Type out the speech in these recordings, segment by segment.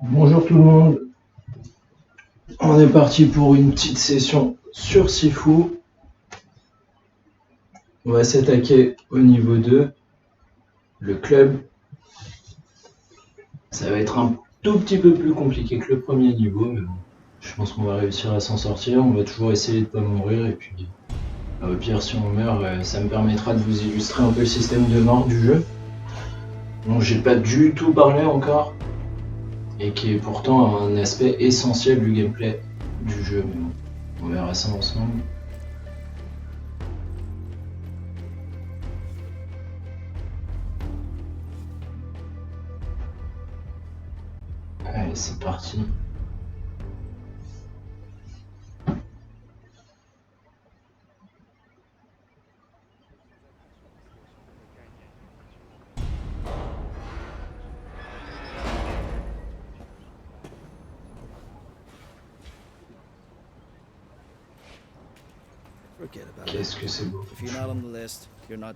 Bonjour tout le monde, on est parti pour une petite session sur Sifu. On va s'attaquer au niveau 2, le club. Ça va être un tout petit peu plus compliqué que le premier niveau, mais bon, je pense qu'on va réussir à s'en sortir. On va toujours essayer de ne pas mourir, et puis au pire si on meurt, ça me permettra de vous illustrer un peu le système de mort du jeu, dont j'ai pas du tout parlé encore, et qui est pourtant un aspect essentiel du gameplay du jeu, mais bon, on verra ça ensemble. Allez, c'est parti. Qu'est-ce que c'est beau.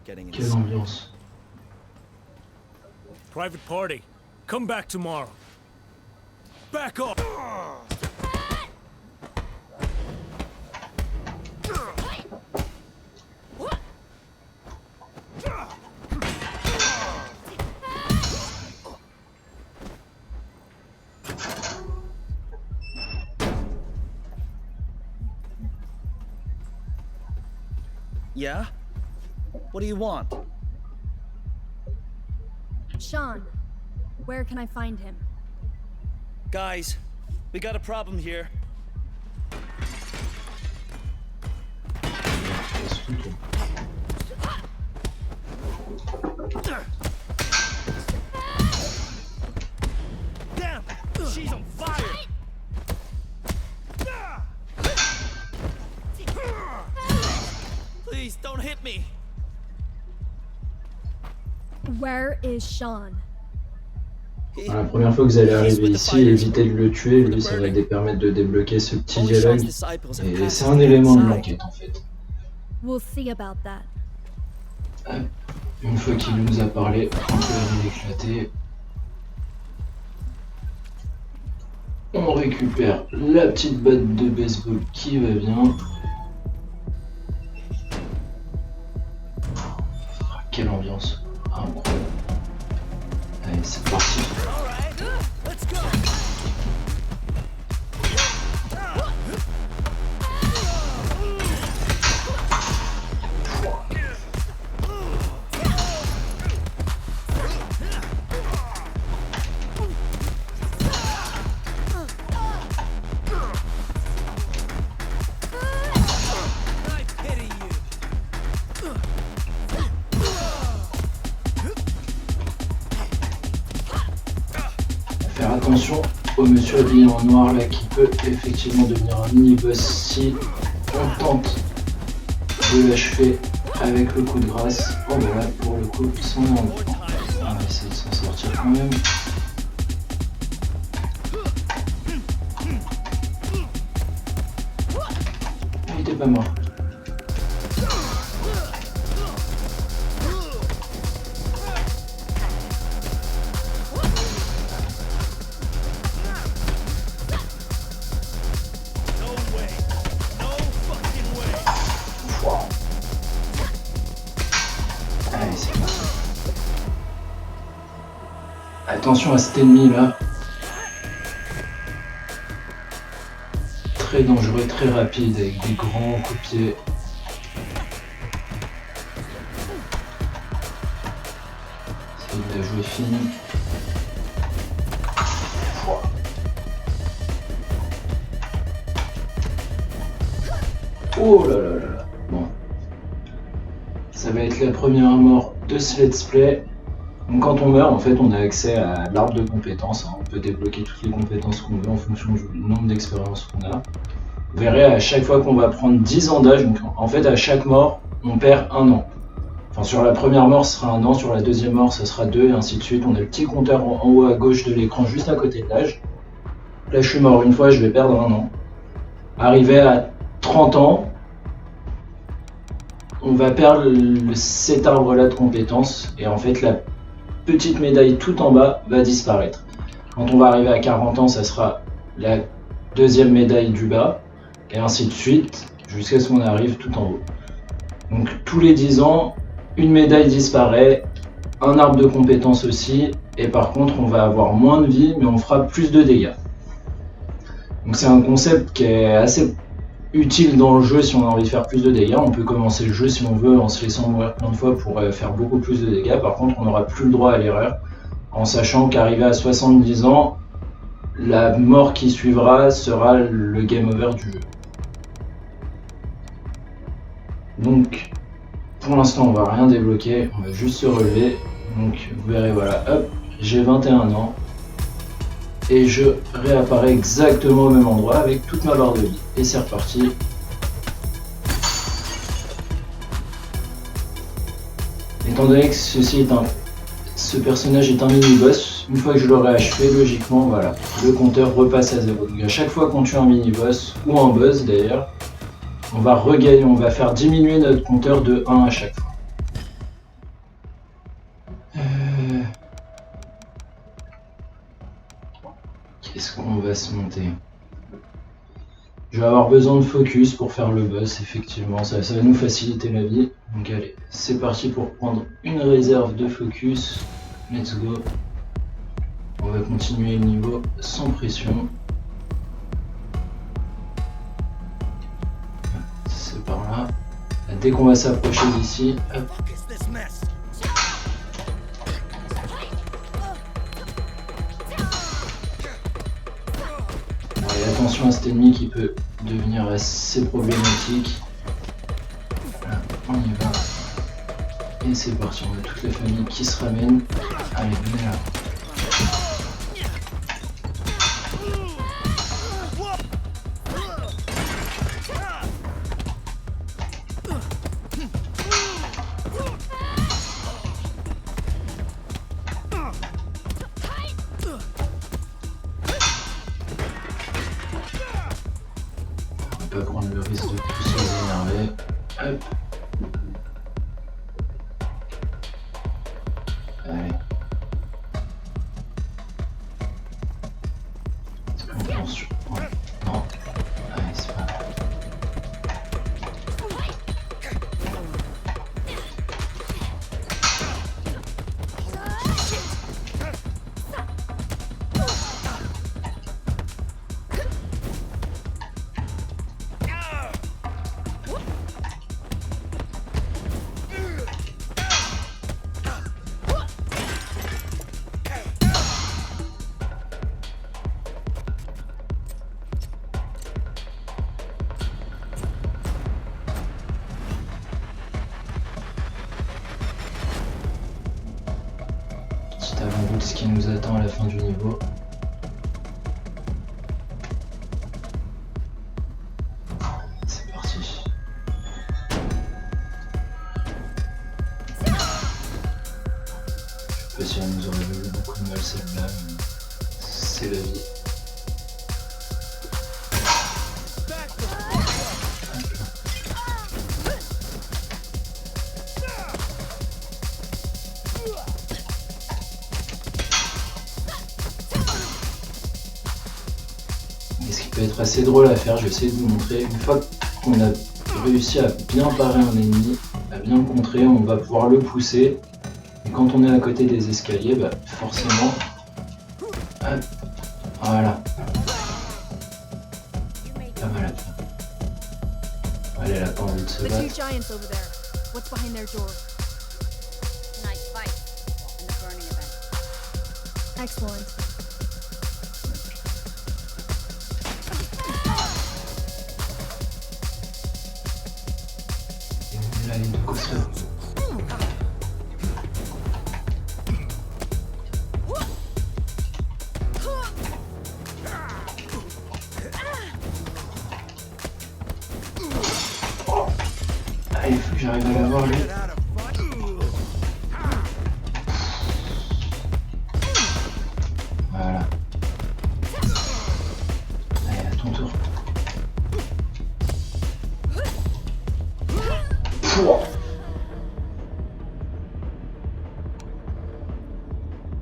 Quelle ambiance. Private party. Come back tomorrow. Back off. Yeah? What do you want? Sean, where can I find him? Guys, we got a problem here. Damn! She's on fire! Please, don't hit me. Where is Sean? La première fois que vous allez arriver ici, évitez de le tuer, lui ça va permettre de débloquer ce petit dialogue, et c'est un élément de l'enquête en fait. We'll see about that. Une fois qu'il nous a parlé, on peut aller l'éclater. On récupère la petite batte de baseball qui va bien. Quelle ambiance, incroyable. Allez, c'est parti. Faire attention au monsieur habillé en noir là qui peut effectivement devenir un mini-boss si on tente de l'achever avec le coup de grâce. Oh bah là pour le coup sans envie. On va essayer de s'en sortir quand même. Il était pas mort. Attention à cet ennemi là. Très dangereux, très rapide avec des grands coups de pied. Essaye de la jouer fine. Oh là là là là. Bon. Ça va être la première mort de ce let's play. Donc quand on meurt, en fait, on a accès à l'arbre de compétences. On peut débloquer toutes les compétences qu'on veut en fonction du nombre d'expériences qu'on a. Vous verrez, à chaque fois qu'on va prendre 10 ans d'âge, donc en fait, à chaque mort, on perd 1 an. Enfin, sur la première mort, ce sera 1 an, sur la deuxième mort, ce sera 2, et ainsi de suite. On a le petit compteur en haut à gauche de l'écran, juste à côté de l'âge. Là, je suis mort une fois, je vais perdre 1 an. Arrivé à 30 ans, on va perdre cet arbre-là de compétences, et en fait, la petite médaille tout en bas va disparaître. Quand on va arriver à 40 ans, ça sera la deuxième médaille du bas, et ainsi de suite, jusqu'à ce qu'on arrive tout en haut. Donc tous les 10 ans, une médaille disparaît, un arbre de compétences aussi, et par contre on va avoir moins de vie, mais on fera plus de dégâts. Donc c'est un concept qui est assez utile dans le jeu si on a envie de faire plus de dégâts. On peut commencer le jeu si on veut en se laissant mourir plein de fois pour faire beaucoup plus de dégâts. Par contre on n'aura plus le droit à l'erreur, en sachant qu'arrivé à 70 ans, la mort qui suivra sera le game over du jeu. Donc pour l'instant on va rien débloquer, on va juste se relever. Donc vous verrez, voilà, hop, j'ai 21 ans. Et je réapparais exactement au même endroit avec toute ma barre de vie. Et c'est reparti. Étant donné que ce personnage est un mini-boss, une fois que je l'aurai achevé, logiquement, voilà, le compteur repasse à 0. Donc à chaque fois qu'on tue un mini-boss, ou un boss d'ailleurs, on va regagner, on va faire diminuer notre compteur de 1 à chaque fois. Qu'est-ce qu'on va se monter? Je vais avoir besoin de focus pour faire le boss, effectivement, ça va nous faciliter la vie. Donc allez, c'est parti pour prendre une réserve de focus. Let's go. On va continuer le niveau sans pression. C'est par là. Dès qu'on va s'approcher d'ici, hop. Attention à cet ennemi qui peut devenir assez problématique. Voilà, on y va. Et c'est parti, on a toute la famille qui se ramène. Allez, venez là. Pas prendre le risque de tous les énerver. Hop. Allez. Attention. Ouais. Non. Allez, c'est pas grave. Petit avant-goût de ce qui nous attend à la fin du niveau. C'est parti. Je sais pas si elle nous aurait eu beaucoup de mal celle-là, mais c'est la vie. Et ce qui peut être assez drôle à faire, je vais essayer de vous montrer. Une fois qu'on a réussi à bien parer un ennemi, à bien le contrer, on va pouvoir le pousser. Et quand on est à côté des escaliers, bah forcément, hop, voilà. Pas mal. Elle, elle a pas envie de se The battre. two giants over there. What's behind their door? Nice fight. And the burning event. Excellent. Et là, les deux coffres. Ah, il faut que j'arrive à l'avoir lui. Voilà. Allez, à ton tour. Pouah.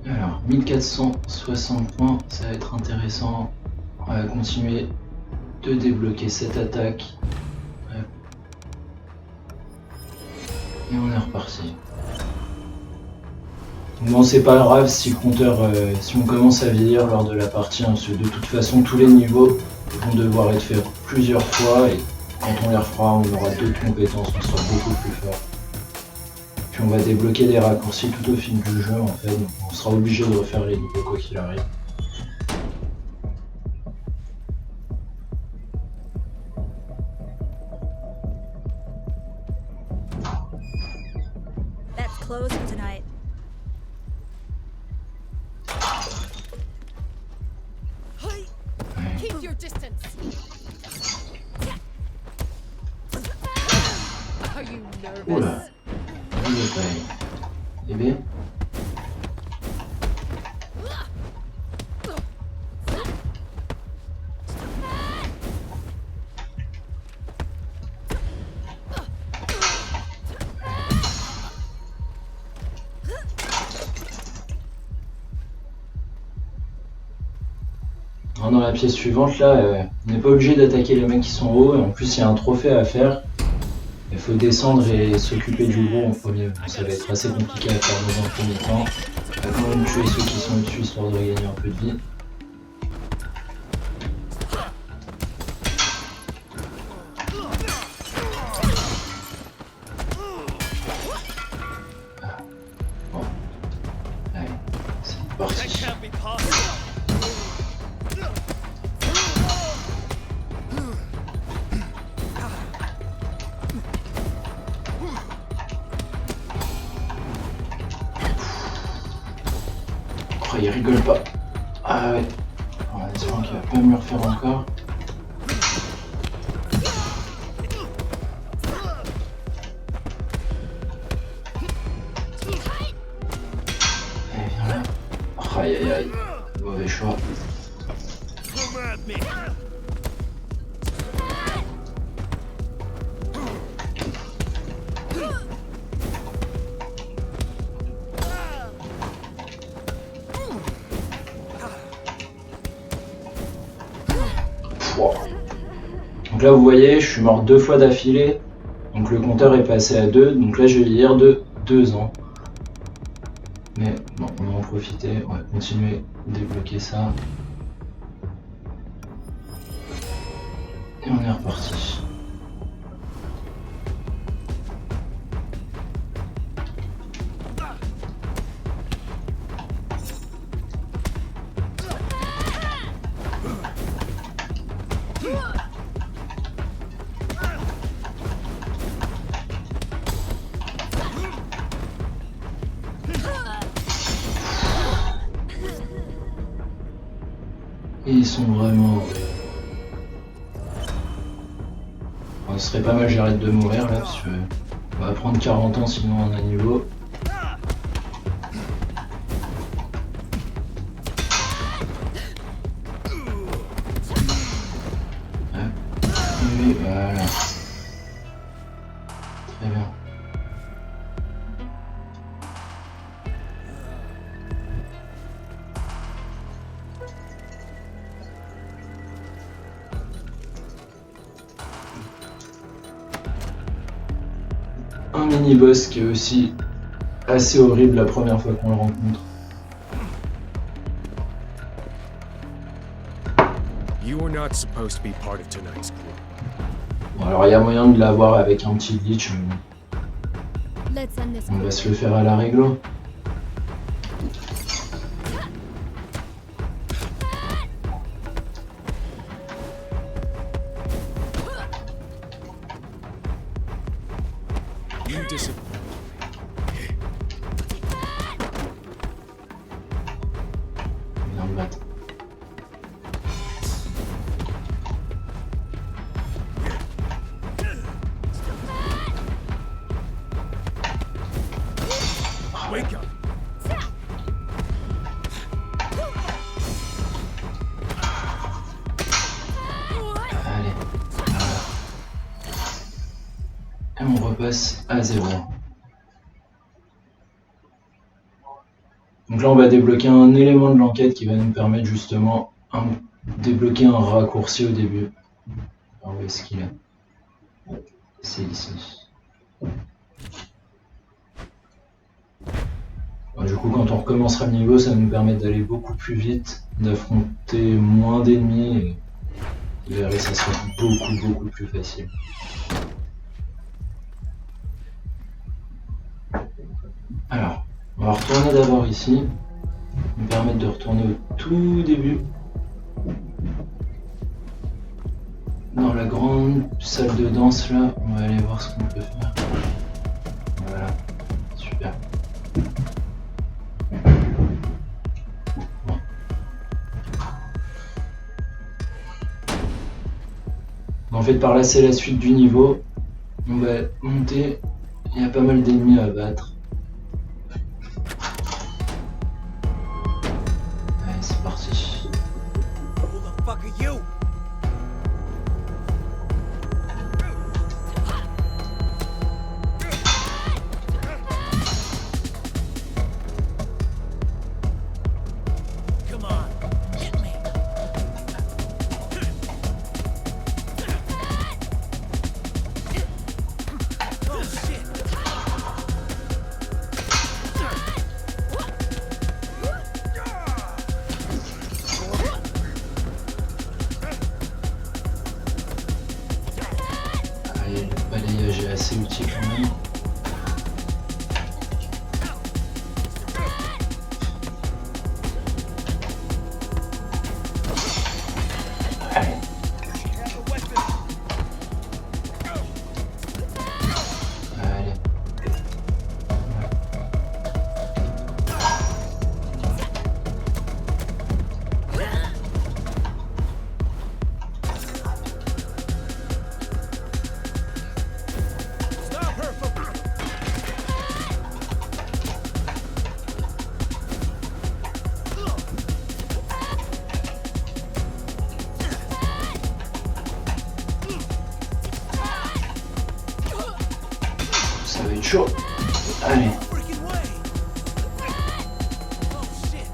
Alors, 1460 points, ça va être intéressant. On va continuer de débloquer cette attaque. Ouais. Et on est reparti. Bon, c'est pas grave si le compteur, si on commence à vieillir lors de la partie, hein, parce que de toute façon, tous les niveaux vont devoir être faits plusieurs fois, et quand on les refera, on aura d'autres compétences, on sera beaucoup plus fort. Puis on va débloquer des raccourcis tout au fil du jeu, en fait, donc on sera obligé de refaire les niveaux quoi qu'il arrive. That's closed for tonight. Keep your distance. Are you Oula, nervous? il est pareil. Eh bien, dans la pièce suivante, là, on n'est pas obligé d'attaquer les mecs qui sont hauts, et en plus il y a un trophée à faire. Il faut descendre et s'occuper du gros en premier. Bon, ça va être assez compliqué à faire dans un premier temps. On va quand même tuer ceux qui sont au-dessus histoire de gagner un peu de vie. Bon. Allez, c'est That parti. can't be possible. Oh, il rigole pas. Ah ouais. On va espérer qu'il va pas me le refaire encore. Allez, viens là. Oh, aïe aïe aïe. Mauvais choix. Come at me. Wow. Donc là vous voyez, je suis mort 2 fois d'affilée. Donc le compteur est passé à 2. Donc là je vais lire de 2 ans. Mais bon, on va en profiter. On va continuer de débloquer ça. Et on est reparti. Et ils sont vraiment... Bon, ce serait pas mal, j'arrête de mourir là, parce que on va prendre 40 ans sinon on a niveau. Oui, voilà. Très bien. Un mini-boss qui est aussi assez horrible la première fois qu'on le rencontre. You were not supposed to be part of tonight's group. Bon, alors il y a moyen de l'avoir avec un petit glitch, mais bon, Let's end this. on va se le faire à la réglo. You dis- Viens me battre. Wake up. Allez, voilà. Et on repasse à 0. Donc là, on va débloquer un élément de l'enquête qui va nous permettre justement de débloquer un raccourci au début. Alors, où est-ce qu'il est? C'est ici. Du coup, quand on recommencera le niveau, ça va nous permettre d'aller beaucoup plus vite, d'affronter moins d'ennemis, et vous verrez, ça sera beaucoup plus facile. Alors, on va retourner d'abord ici, nous permettre de retourner au tout début, dans la grande salle de danse là. On va aller voir ce qu'on peut faire. Voilà, super. En fait, par là, c'est la suite du niveau. On va monter. Il y a pas mal d'ennemis à battre. Allez, c'est parti. Who the fuck are you? Come on, hit me. Oh shit. Allez, le balayage est assez utile quand même. Allez. Have a weapon. Allez. Stop her from... Ça va être chaud. Allez. freaking way. Oh shit.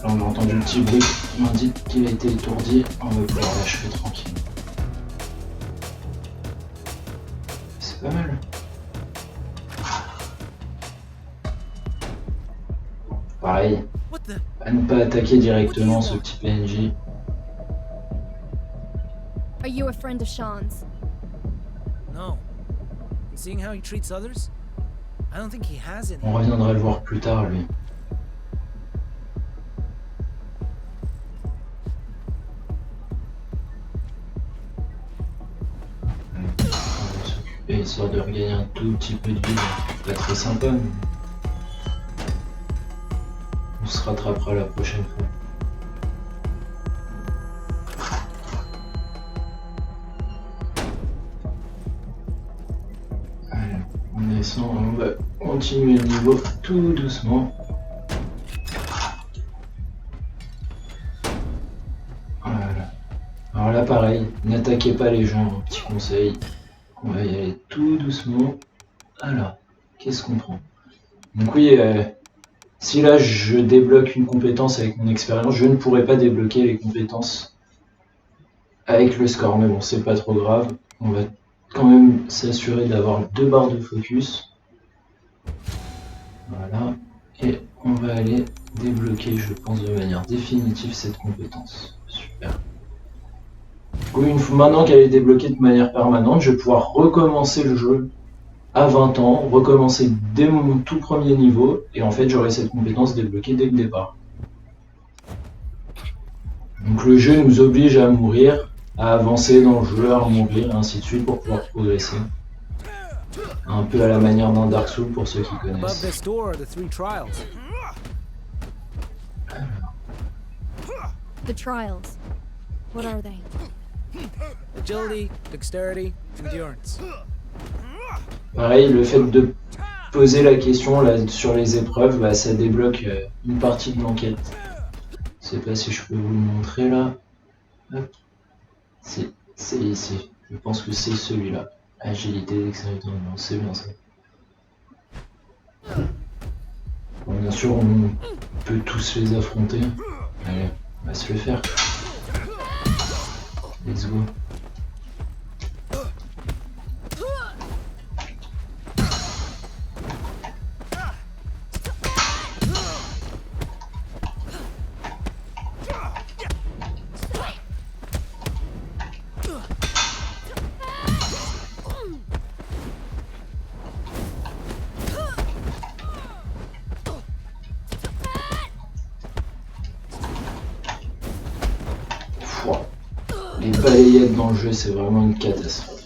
Là, on a entendu le petit bruit qui m'indique qu'il a été étourdi. On va pouvoir l'achever tranquille. C'est pas mal. Pareil, What the... à ne pas attaquer directement ce petit PNJ. Are you a friend of Sean's? No. And seeing how he treats others, I don't think he has any. On reviendra le voir plus tard, lui. On va s'occuper histoire de regagner un tout petit peu de vie. Pas très sympa, mais on se rattrapera la prochaine fois. Allez, on descend, on va continuer le niveau tout doucement. Voilà. Alors là pareil, n'attaquez pas les gens, un petit conseil. On va y aller tout doucement. Alors, qu'est-ce qu'on prend? Donc oui, si là je débloque une compétence avec mon expérience, je ne pourrai pas débloquer les compétences avec le score. Mais bon, c'est pas trop grave. On va quand même s'assurer d'avoir 2 barres de focus. Voilà. Et on va aller débloquer, je pense, de manière définitive cette compétence. Super. Oui, maintenant qu'elle est débloquée de manière permanente, je vais pouvoir recommencer le jeu à 20 ans, recommencer dès mon tout premier niveau, et en fait j'aurai cette compétence débloquée dès le départ. Donc le jeu nous oblige à mourir, à avancer dans le jeu, à mourir, et ainsi de suite pour pouvoir progresser. Un peu à la manière d'un Dark Souls pour ceux qui Above connaissent. this door are the 3 trials. The trials. What are they? Agility, dexterity, endurance. Pareil, le fait de poser la question là, sur les épreuves, bah, ça débloque une partie de l'enquête. Je sais pas si je peux vous le montrer là. Hop. C'est ici. Je pense que c'est celui-là. Agilité, dextérité, endurance, c'est bien ça. Bon, bien sûr, on peut tous les affronter. Allez, on va se le faire. Let's go. Pouah. Les balayettes dans le jeu, c'est vraiment une catastrophe.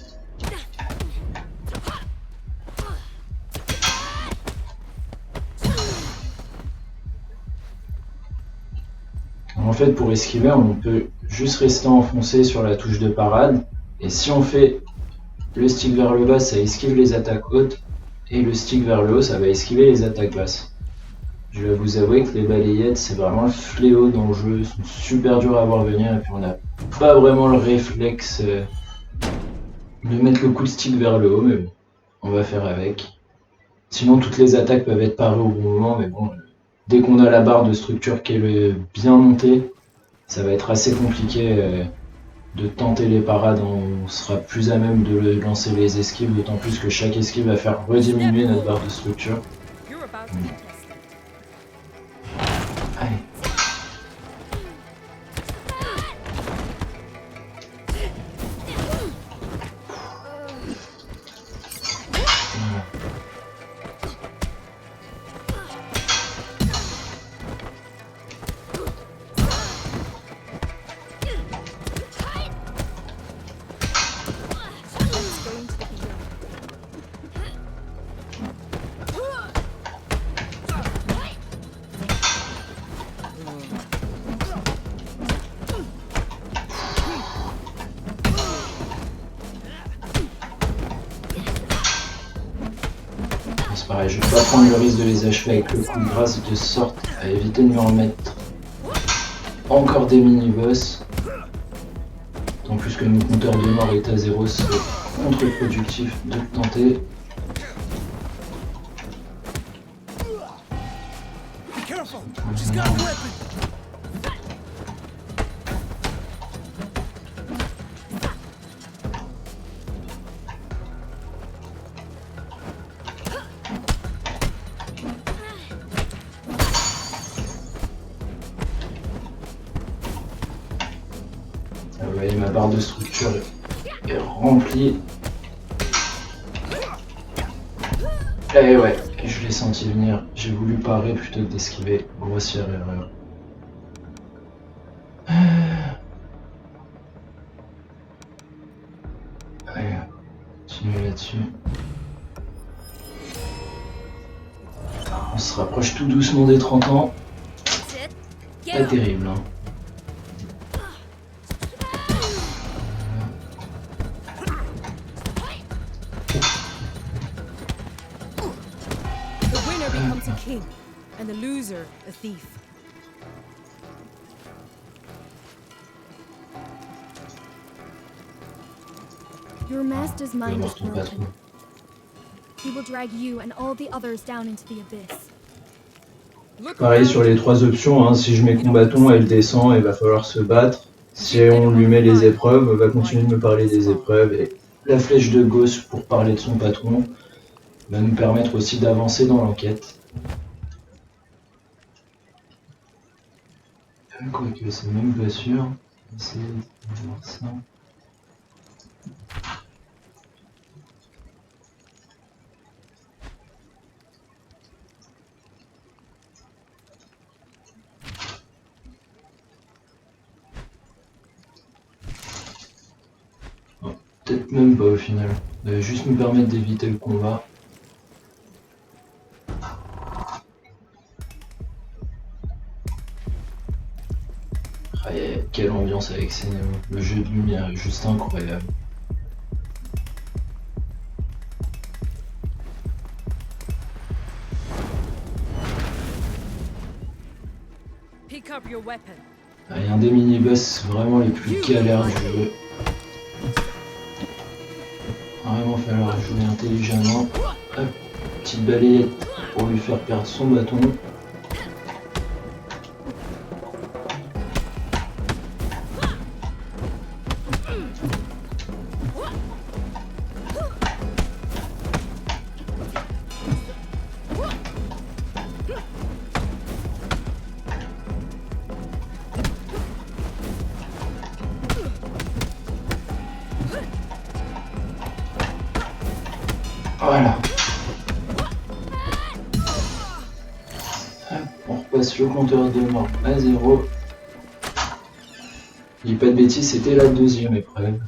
En fait, pour esquiver, on peut juste rester enfoncé sur la touche de parade. Et si on fait le stick vers le bas, ça esquive les attaques hautes. Et le stick vers le haut, ça va esquiver les attaques basses. Je vais vous avouer que les balayettes, c'est vraiment le fléau dans le jeu. Ils sont super durs à voir venir. Et puis on n'a pas vraiment le réflexe de mettre le coup de stick vers le haut. Mais bon, on va faire avec. Sinon, toutes les attaques peuvent être parées au bon moment. Mais bon, dès qu'on a la barre de structure qui est bien montée, ça va être assez compliqué de tenter les parades. On sera plus à même de lancer les esquives, d'autant plus que chaque esquive va faire rediminuer notre barre de structure. You're about to be tested. Allez. Voilà. Let's go into the beyond. C'est pareil, je vais pas prendre le risque de les achever avec le coup de grâce de sorte à éviter de me remettre encore des mini-boss. D'autant plus que mon compteur de mort est à 0, c'est contre-productif de le tenter. Be careful! She's got a weapon! Vous voyez, ma barre de structure est remplie. Et ouais, je l'ai senti venir. J'ai voulu parer plutôt que d'esquiver. Grossière erreur. Allez, continuer là-dessus. On se rapproche tout doucement des 30 ans. That's it. Get Pas up. terrible, hein. The winner becomes a king, and the loser a thief. Your master's Je vais mind voir is ton patron. broken. He will drag you and all the others down into the abyss. Look Pareil sur les trois options, hein. Si je mets combattant, elle descend et va falloir se battre. Si on lui met les épreuves, elle va continuer de me parler des épreuves. Et la flèche de gauche pour parler de son patron va nous permettre aussi d'avancer dans l'enquête. Quoique c'est même pas sûr. On va essayer de voir ça. Peut-être même pas au final. Juste nous permettre d'éviter le combat. Quelle ambiance avec ces néons. Le jeu de lumière est juste incroyable. Pick up your weapon. Il y a un des mini-boss vraiment les plus galères du jeu. Vraiment falloir jouer intelligemment. Hop, petite balayette pour lui faire perdre son bâton. Voilà. Hop, on repasse le compteur de mort à 0. Je dis pas de bêtises, c'était la deuxième épreuve.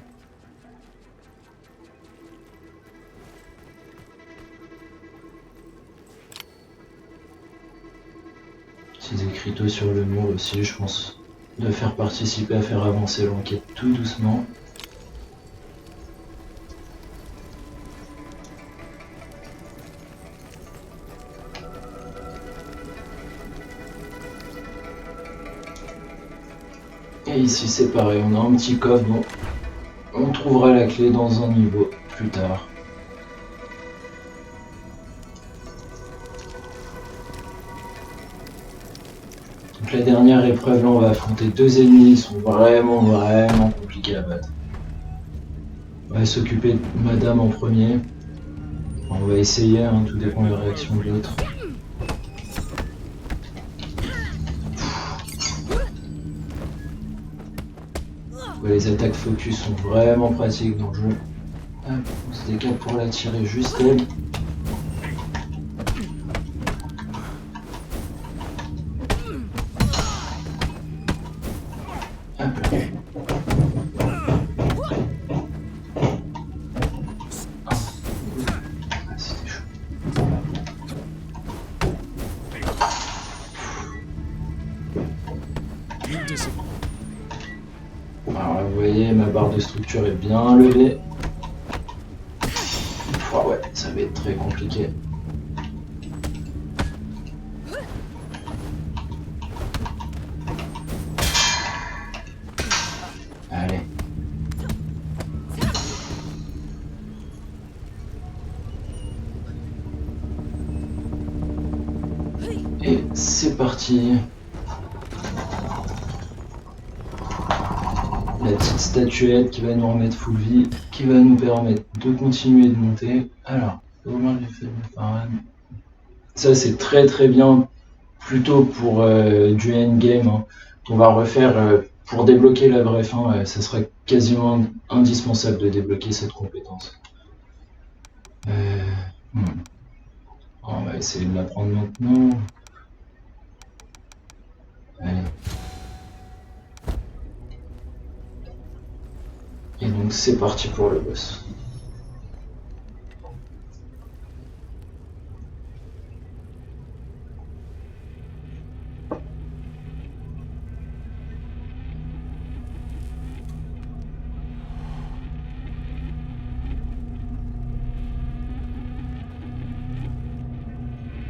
Petits écriteaux sur le mur aussi, je pense, de faire participer à faire avancer l'enquête tout doucement. Et ici c'est pareil, on a un petit coffre, bon, on trouvera la clé dans un niveau plus tard. Donc la dernière épreuve là, on va affronter deux ennemis, ils sont vraiment compliqués à battre. On va s'occuper de madame en premier. Enfin, on va essayer, hein, tout dépend de la réaction de l'autre. Les attaques focus sont vraiment pratiques dans le jeu. Hop, on se décale pour la tirer juste elle. Hop là. Ah, c'était chaud. Alors vous voyez, ma barre de structure est bien levée. Oh ouais, ça va être très compliqué. Allez. Et c'est parti. La petite statuette qui va nous remettre full vie, qui va nous permettre de continuer de monter. Alors, ça c'est très bien, plutôt pour du endgame, hein, qu'on va refaire pour débloquer la vraie fin. Ça sera quasiment indispensable de débloquer cette compétence. On va essayer de la prendre maintenant. Allez. Et donc c'est parti pour le boss.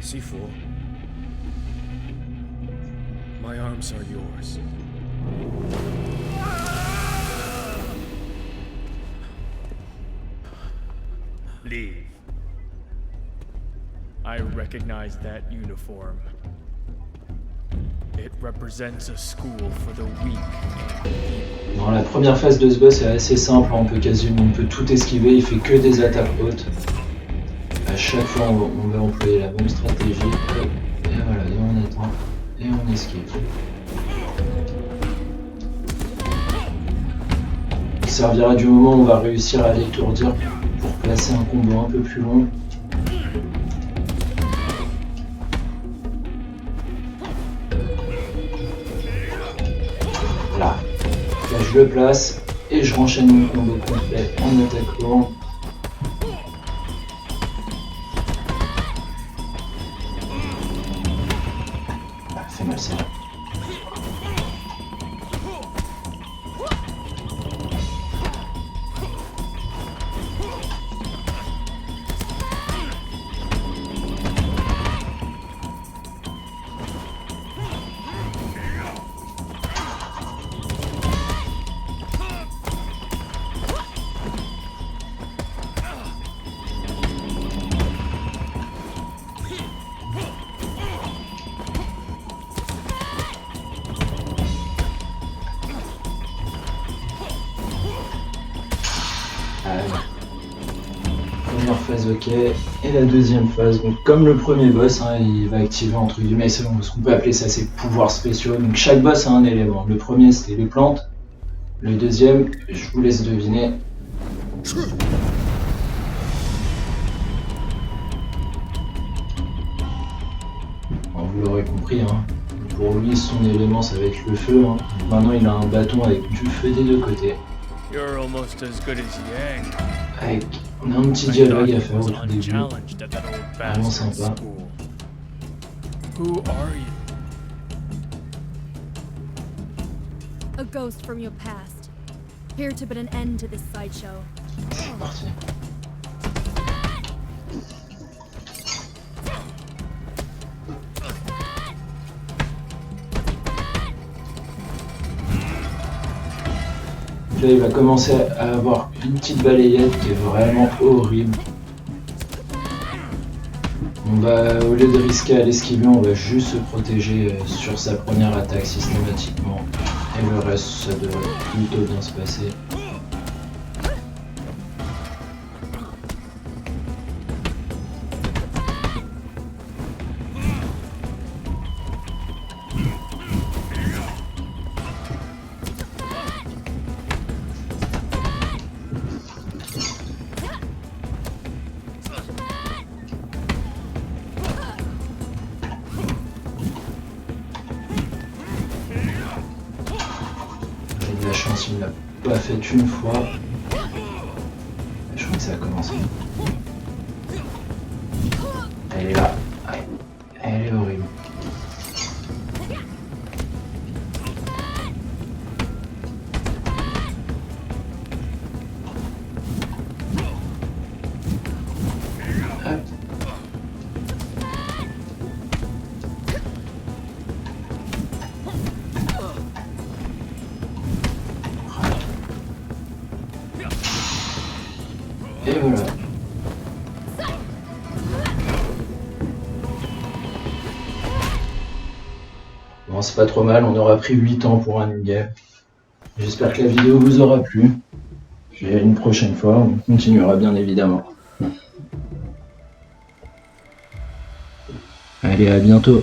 C4. My arms are yours. Leave. I recognize that uniform. It represents a school for the weak and evil. Dans la première phase de ce boss est assez simple, on peut tout esquiver, il fait que des attaques hautes. À chaque fois on va employer la même stratégie. Et voilà, et on attend, et on esquive. Il servira du moment où on va réussir à l'étourdir pour placer un combo un peu plus long. Là, je le place et je renchaîne mon combo complet en attaque lourde. Ah, fait mal ça. Première phase ok, et la deuxième phase, donc comme le premier boss, hein, il va activer entre guillemets ce qu'on peut appeler ça ses pouvoirs spéciaux, donc chaque boss a un élément. Le premier c'était les plantes, le deuxième, je vous laisse deviner. Bon, vous l'aurez compris, hein. Pour lui son élément ça va être le feu, hein. Maintenant il a un bâton avec du feu des deux côtés. You're almost as good as Yang. On a un petit dialogue à faire au tout début. Vraiment sympa. Who are you? A ghost from your past. Here to put an end to this sideshow. C'est parti. Là, il va commencer à avoir une petite balayette qui est vraiment horrible. On va, au lieu de risquer à l'esquiver, on va juste se protéger sur sa première attaque systématiquement. Et le reste, ça devrait plutôt bien se passer. J'ai de la chance, il ne l'a pas fait une fois. Je crois que ça a commencé. Elle est là. Elle est horrible. Hop. Et voilà. Bon, c'est pas trop mal, on aura pris 8 ans pour un new game. J'espère que la vidéo vous aura plu. Puis une prochaine fois, on continuera bien évidemment. Allez, à bientôt.